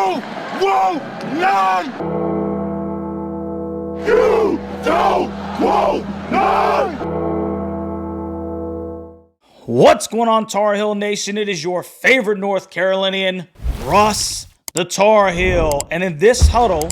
You won't learn! You don't won't learn! What's going on, Tar Heel Nation? It is your favorite North Carolinian, Russ the Tar Heel. And in this huddle,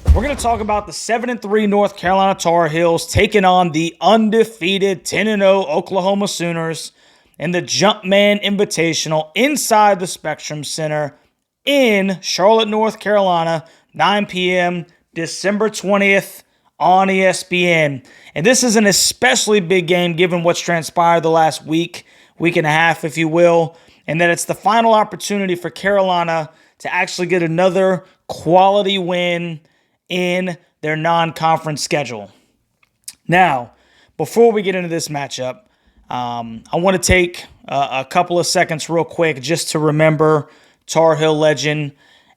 we're going to talk about the 7-3 North Carolina Tar Heels taking on the undefeated 10-0 Oklahoma Sooners in the Jumpman Invitational inside the Spectrum Center in Charlotte, North Carolina, 9 p.m., December 20th on ESPN. And this is an especially big game given what's transpired the last week and a half, if you will, and that it's the final opportunity for Carolina to actually get another quality win in their non-conference schedule. Now, before we get into this matchup, I want to take a couple of seconds real quick just to remember Tar Heel legend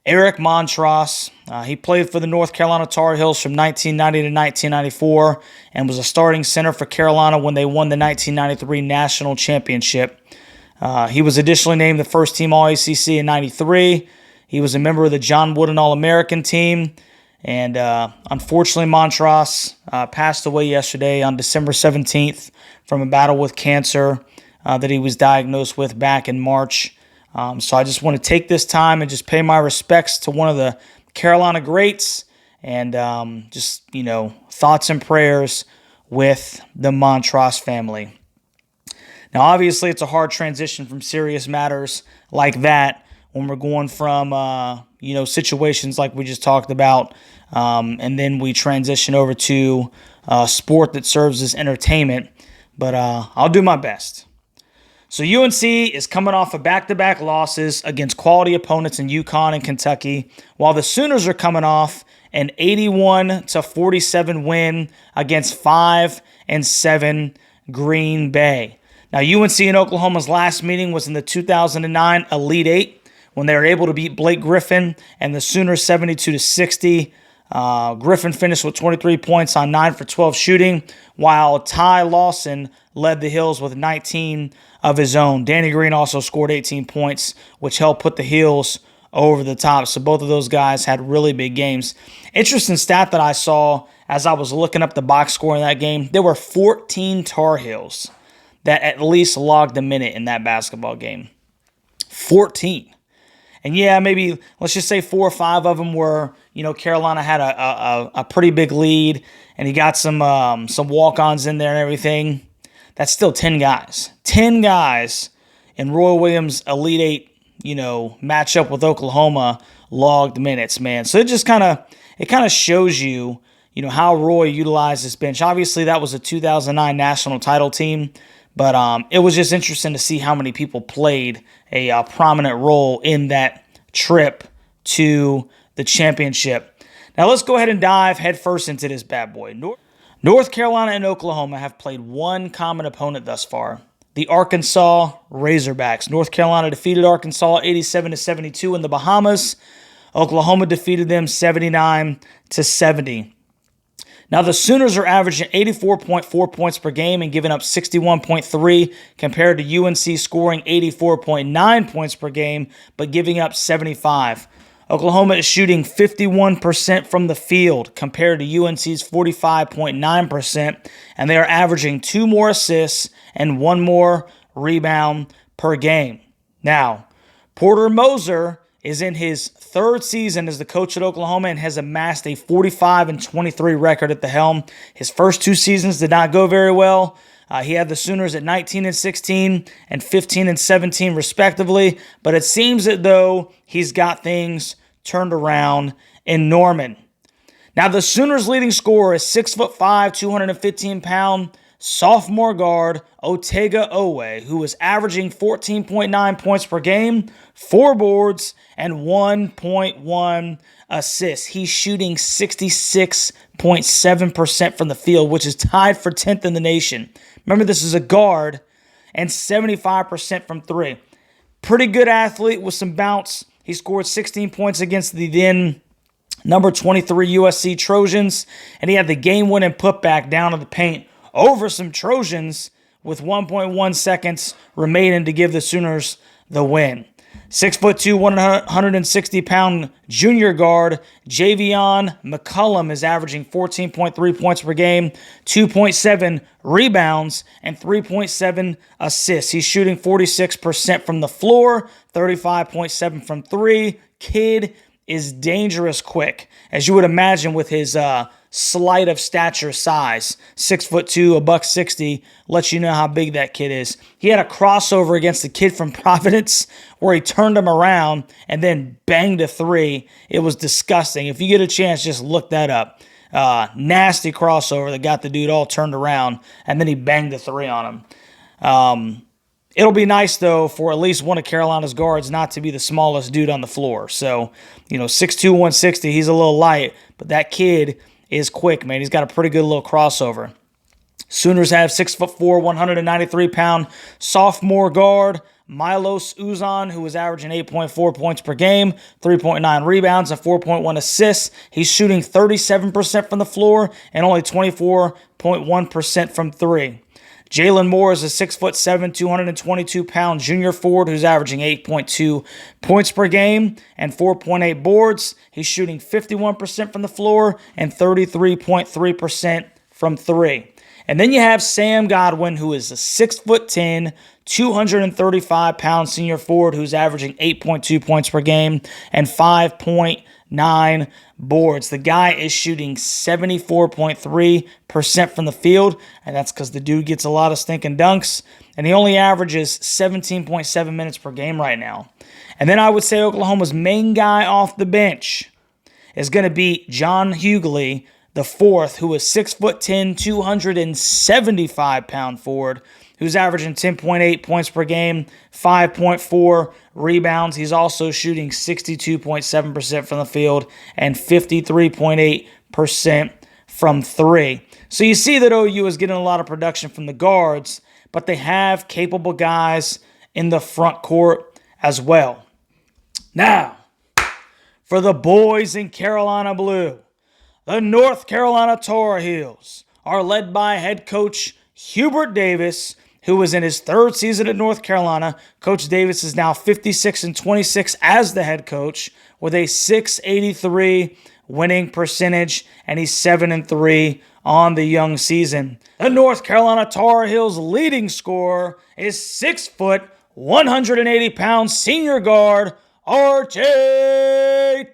Eric Montross. He played for the North Carolina Tar Heels from 1990 to 1994 and was a starting center for Carolina when they won the 1993 National Championship. He was additionally named the first team All-ACC in 93. He was a member of the John Wooden All-American team. And unfortunately, Montross passed away yesterday on December 17th from a battle with cancer that he was diagnosed with back in March. So I just want to take this time and just pay my respects to one of the Carolina greats and thoughts and prayers with the Montross family. Now, obviously, it's a hard transition from serious matters like that when we're going from, situations like we just talked about, and then we transition over to a sport that serves as entertainment. But I'll do my best. So UNC is coming off of back-to-back losses against quality opponents in UCONN and Kentucky, while the Sooners are coming off an 81-47 win against 5-7 Green Bay. Now, UNC and Oklahoma's last meeting was in the 2009 Elite Eight when they were able to beat Blake Griffin and the Sooners 72-60. Griffin finished with 23 points on 9 for 12 shooting, while Ty Lawson led the Heels with 19 of his own. Danny Green also scored 18 points, which helped put the Heels over the top. So both of those guys had really big games. Interesting stat that I saw as I was looking up the box score in that game, there were 14 Tar Heels that at least logged a minute in that basketball game. 14. And yeah, maybe let's just say 4 or 5 of them were, Carolina had a pretty big lead, and he got some walk-ons in there and everything. That's still 10 guys. 10 guys in Roy Williams' Elite Eight, matchup with Oklahoma logged minutes, man. So it kind of shows you, how Roy utilized his bench. Obviously, that was a 2009 national title team. But it was just interesting to see how many people played a prominent role in that trip to the championship. Now let's go ahead and dive headfirst into this bad boy. North Carolina and Oklahoma have played one common opponent thus far, the Arkansas Razorbacks. North Carolina defeated Arkansas 87-72 in the Bahamas. Oklahoma defeated them 79-70. Now, the Sooners are averaging 84.4 points per game and giving up 61.3 compared to UNC scoring 84.9 points per game but giving up 75. Oklahoma is shooting 51% from the field compared to UNC's 45.9%, and they are averaging 2 more assists and 1 more rebound per game. Now, Porter Moser is in his 3rd season as the coach at Oklahoma and has amassed a 45-23 record at the helm. His first 2 seasons did not go very well. He had the Sooners at 19-16 and 15-17 respectively, but it seems as though he's got things turned around in Norman. Now, the Sooners' leading scorer is 6'5", 215-pound sophomore guard Otega Owe, who is averaging 14.9 points per game, 4 boards, and 1.1 assists. He's shooting 66.7% from the field, which is tied for 10th in the nation. Remember, this is a guard, and 75% from 3. Pretty good athlete with some bounce. He scored 16 points against the then number 23 USC Trojans, and he had the game-winning putback down to the paint over some Trojans with 1.1 seconds remaining to give the Sooners the win. 6'2", 160-pound junior guard Javion McCullum is averaging 14.3 points per game, 2.7 rebounds, and 3.7 assists. He's shooting 46% from the floor, 35.7 from three. Kid is dangerous quick, as you would imagine with his slight of stature size. 6'2", $160, lets you know how big that kid is. He had a crossover against the kid from Providence where he turned him around and then banged a three. It was disgusting. If you get a chance, just look that up. Nasty crossover that got the dude all turned around, and then he banged the three on him. It'll be nice, though, for at least one of Carolina's guards not to be the smallest dude on the floor. So, 6'2", 160, he's a little light, but that kid is quick, man. He's got a pretty good little crossover. Sooners have 6'4", 193-pound sophomore guard Milos Uzan, who is averaging 8.4 points per game, 3.9 rebounds, and 4.1 assists. He's shooting 37% from the floor and only 24.1% from three. Jalen Moore is a 6'7", 222-pound junior forward who's averaging 8.2 points per game and 4.8 boards. He's shooting 51% from the floor and 33.3% from three. And then you have Sam Godwin, who is a 6'10", 235-pound senior forward who's averaging 8.2 points per game and 5.9 boards. The guy is shooting 74.3% from the field, and that's because the dude gets a lot of stinking dunks, and he only averages 17.7 minutes per game right now. And then I would say Oklahoma's main guy off the bench is going to be John Hughley, the fourth, who is 6'10", 275-pound forward, who's averaging 10.8 points per game, 5.4 rebounds. He's also shooting 62.7% from the field and 53.8% from three. So you see that OU is getting a lot of production from the guards, but they have capable guys in the front court as well. Now, for the boys in Carolina blue, the North Carolina Tar Heels are led by head coach Hubert Davis, who was in his third season at North Carolina. Coach Davis is now 56-26 as the head coach with a .683 winning percentage, and he's 7-3 on the young season. The North Carolina Tar Heels leading scorer is 6', 180-pound senior guard R.J.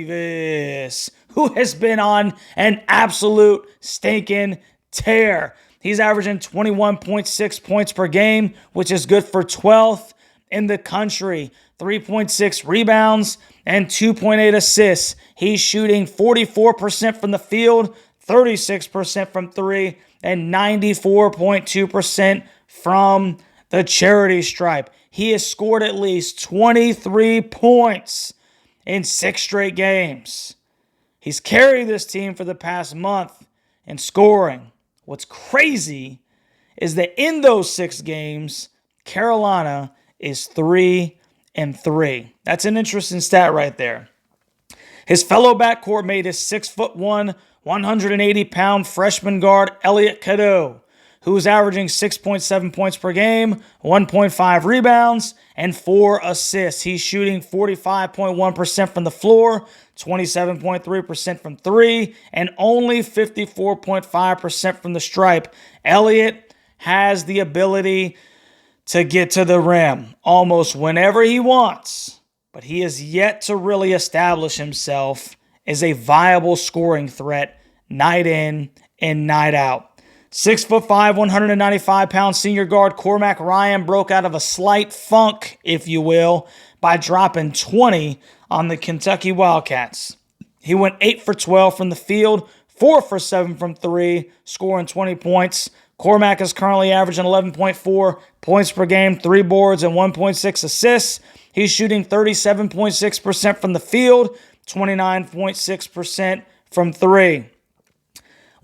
Davis, who has been on an absolute stinking tear. He's averaging 21.6 points per game, which is good for 12th in the country. 3.6 rebounds and 2.8 assists. He's shooting 44% from the field, 36% from three, and 94.2% from the charity stripe. He has scored at least 23 points in 6 straight games. He's carried this team for the past month in scoring. What's crazy is that in those 6 games, Carolina is 3-3. That's an interesting stat right there. His fellow backcourt mate is 6'1", 180-pound freshman guard Elliot Cadeau, who's averaging 6.7 points per game, 1.5 rebounds, and 4 assists. He's shooting 45.1% from the floor, 27.3% from three, and only 54.5% from the stripe. Elliott has the ability to get to the rim almost whenever he wants, but he has yet to really establish himself as a viable scoring threat night in and night out. 6'5", 195-pound senior guard Cormac Ryan broke out of a slight funk, if you will, by dropping 20 on the Kentucky Wildcats. He went 8 for 12 from the field, 4 for 7 from three, scoring 20 points. Cormac is currently averaging 11.4 points per game, 3 boards, and 1.6 assists. He's shooting 37.6% from the field, 29.6% from three.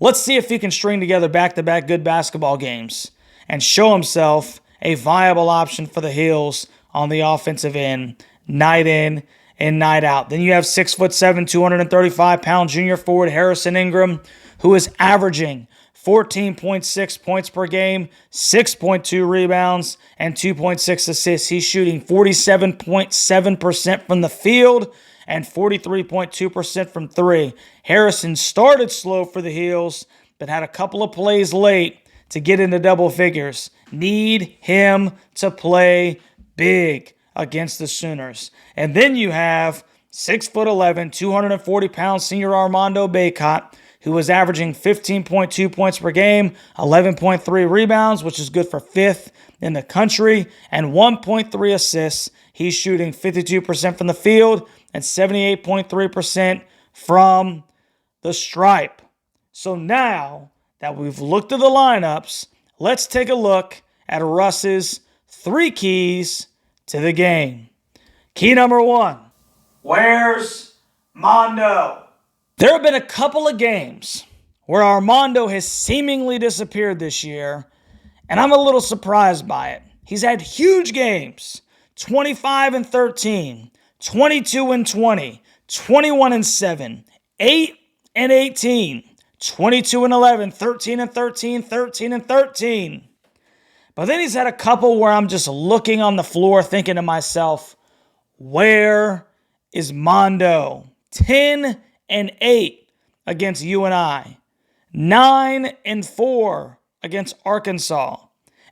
Let's see if he can string together back-to-back good basketball games and show himself a viable option for the Heels on the offensive end, night in and night out. Then you have 6'7", 235-pound junior forward Harrison Ingram, who is averaging 14.6 points per game, 6.2 rebounds, and 2.6 assists. He's shooting 47.7% from the field and 43.2% from three. Harrison started slow for the Heels, but had a couple of plays late to get into double figures. Need him to play big against the Sooners. And then you have 6'11", 240-pound senior Armando Bacot, who was averaging 15.2 points per game, 11.3 rebounds, which is good for fifth in the country, and 1.3 assists. He's shooting 52% from the field and 78.3% from the stripe. So now that we've looked at the lineups, let's take a look at Russ's 3 keys to the game. Key number 1, where's Mondo? There have been a couple of games where Armando has seemingly disappeared this year, and I'm a little surprised by it. He's had huge games, 25-13, 22-20, 21-7, 8-18, 22-11, 13-13, 13-13. But then he's had a couple where I'm just looking on the floor thinking to myself, where is Mondo? 10-8 against UNI, 9-4 against Arkansas,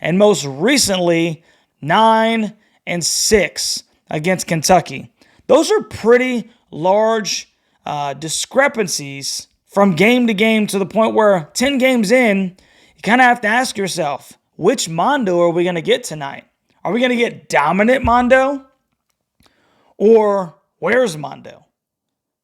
and most recently 9-6 against Kentucky. Those are pretty large discrepancies from game to game, to the point where 10 games in, you kind of have to ask yourself, which Mondo are we going to get tonight? Are we going to get dominant Mondo? Or where's Mondo?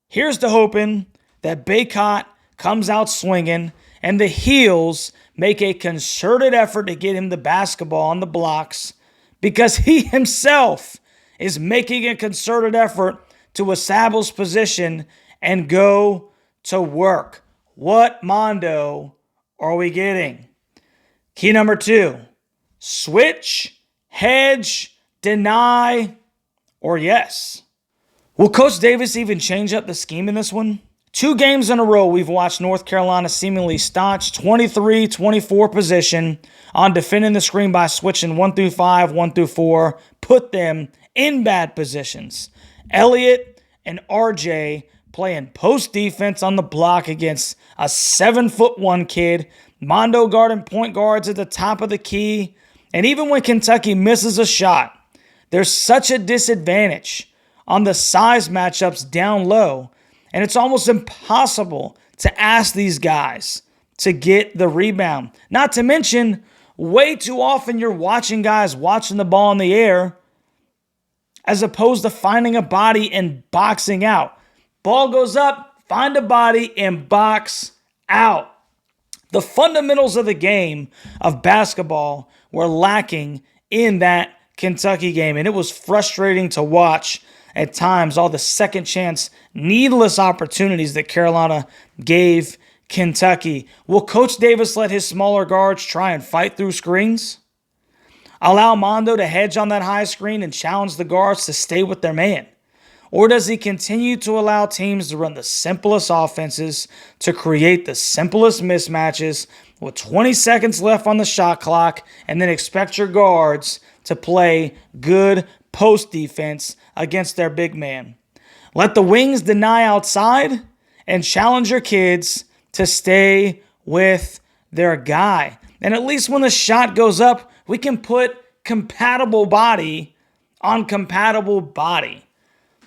Here's to hoping that Bacot comes out swinging and the Heels make a concerted effort to get him the basketball on the blocks, because he himself is making a concerted effort to establish position and go to work. What Mondo are we getting? Key number 2, switch, hedge, deny, or yes. Will Coach Davis even change up the scheme in this one? 2 games in a row we've watched North Carolina seemingly staunch 23-24 position on defending the screen by switching 1 through 5, 1 through 4, put them in bad positions. Elliott and RJ playing post defense on the block against a 7'1" kid, Mondo guarding point guards at the top of the key, and even when Kentucky misses a shot, there's such a disadvantage on the size matchups down low, and it's almost impossible to ask these guys to get the rebound. Not to mention, way too often you're watching guys watching the ball in the air as opposed to finding a body and boxing out. Ball goes up, find a body, and box out. The fundamentals of the game of basketball were lacking in that Kentucky game, and it was frustrating to watch at times, all the second chance, needless opportunities that Carolina gave Kentucky. Will Coach Davis let his smaller guards try and fight through screens? Allow Mondo to hedge on that high screen and challenge the guards to stay with their man? Or does he continue to allow teams to run the simplest offenses, to create the simplest mismatches with 20 seconds left on the shot clock, and then expect your guards to play good post defense against their big man? Let the wings deny outside and challenge your kids to stay with their guy. And at least when the shot goes up, we can put compatible body on compatible body.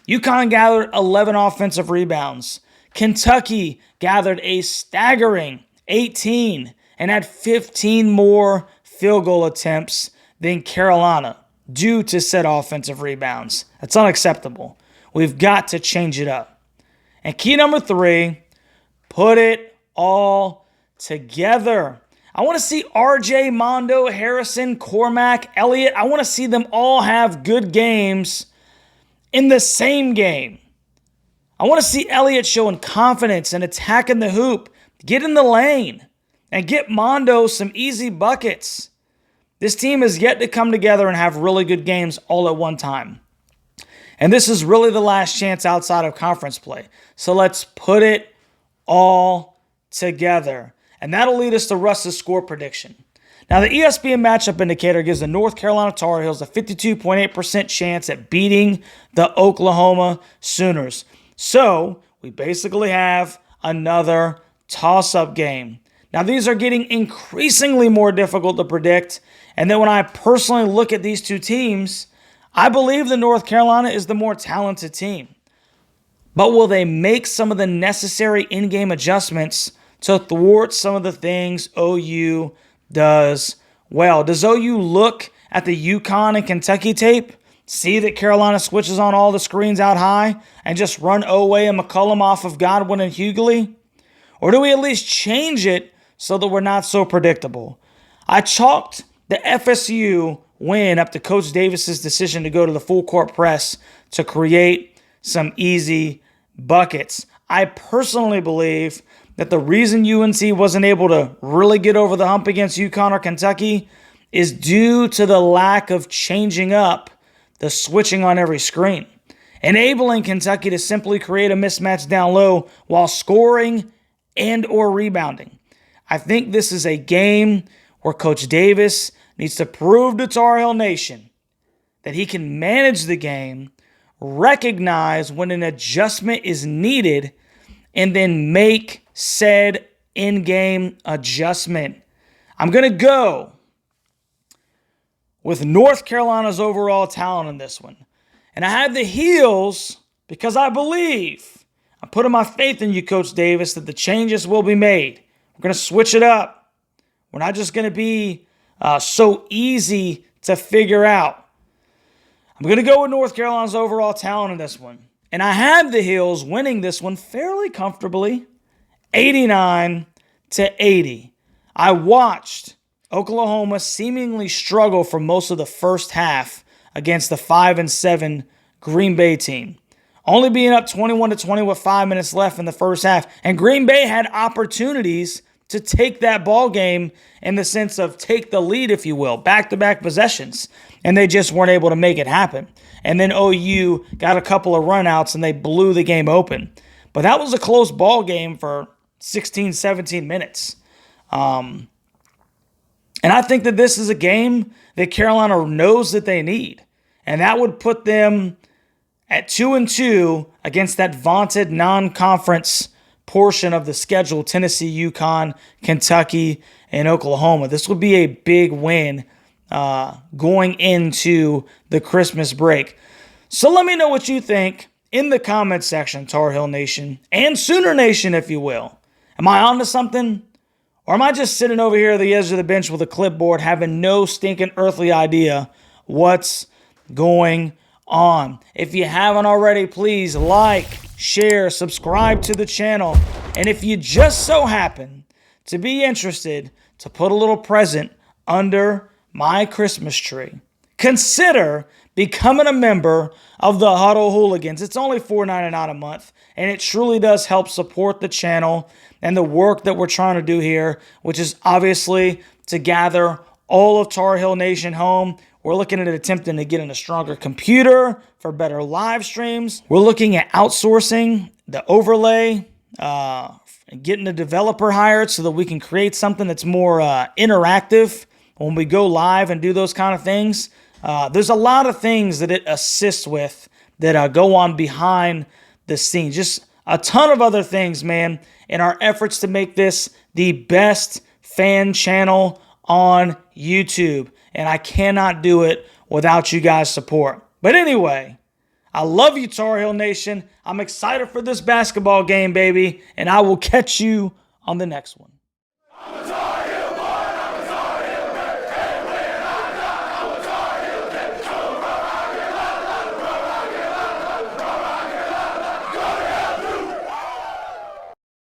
UConn gathered 11 offensive rebounds. Kentucky gathered a staggering 18 and had 15 more field goal attempts than Carolina due to said offensive rebounds. That's unacceptable. We've got to change it up. And key number 3, put it all together. I want to see RJ, Mondo, Harrison, Cormac, Elliott. I want to see them all have good games in the same game. I want to see Elliott showing confidence and attacking the hoop, get in the lane, and get Mondo some easy buckets. This team has yet to come together and have really good games all at one time. And this is really the last chance outside of conference play. So let's put it all together. And that'll lead us to Russ's score prediction. Now, the ESPN matchup indicator gives the North Carolina Tar Heels a 52.8% chance at beating the Oklahoma Sooners. So, we basically have another toss-up game. Now, these are getting increasingly more difficult to predict. And then when I personally look at these two teams, I believe the North Carolina is the more talented team. But will they make some of the necessary in-game adjustments to thwart some of the things OU does well? Does OU look at the UCONN and Kentucky tape, see that Carolina switches on all the screens out high, and just run Oweh and McCollum off of Godwin and Hughley? Or do we at least change it so that we're not so predictable? I chalked the FSU win up to Coach Davis's decision to go to the full court press to create some easy buckets. I personally believe that the reason UNC wasn't able to really get over the hump against UConn or Kentucky is due to the lack of changing up the switching on every screen, enabling Kentucky to simply create a mismatch down low while scoring and or rebounding. I think this is a game where Coach Davis needs to prove to Tar Heel Nation that he can manage the game, recognize when an adjustment is needed, and then make said in-game adjustment. I'm going to go with North Carolina's overall talent in this one. And I have the Heels because I'm putting my faith in you, Coach Davis, that the changes will be made. We're going to switch it up. We're not just going to be so easy to figure out. I'm going to go with North Carolina's overall talent in this one. And I have the Heels winning this one fairly comfortably, 89-80. I watched Oklahoma seemingly struggle for most of the first half against the 5-7 Green Bay team, only being up 21-20 with 5 minutes left in the first half. And Green Bay had opportunities to take that ball game in the sense of take the lead, if you will, back-to-back possessions, and they just weren't able to make it happen. And then OU got a couple of runouts, and they blew the game open. But that was a close ball game for 16, 17 minutes. And I think that this is a game that Carolina knows that they need. And that would put them at 2-2 against that vaunted non-conference portion of the schedule, Tennessee, UConn, Kentucky, and Oklahoma. This would be a big win going into the Christmas break. So let me know what you think in the comment section, Tar Heel Nation, and Sooner Nation, if you will. Am I onto something? Or am I just sitting over here at the edge of the bench with a clipboard having no stinking earthly idea what's going on? If you haven't already, please like, share, subscribe to the channel. And if you just so happen to be interested to put a little present under my Christmas tree, consider becoming a member of the Huddle Hooligans. It's only $4.99 a month, and it truly does help support the channel and the work that we're trying to do here, which is obviously to gather all of Tar Heel Nation home. We're looking at attempting to get in a stronger computer for better live streams. We're looking at outsourcing the overlay, getting a developer hired so that we can create something that's more interactive when we go live and do those kind of things. There's a lot of things that it assists with that go on behind the scenes. Just a ton of other things, man, in our efforts to make this the best fan channel on YouTube. And I cannot do it without you guys' support. But anyway, I love you, Tar Heel Nation. I'm excited for this basketball game, baby. And I will catch you on the next one.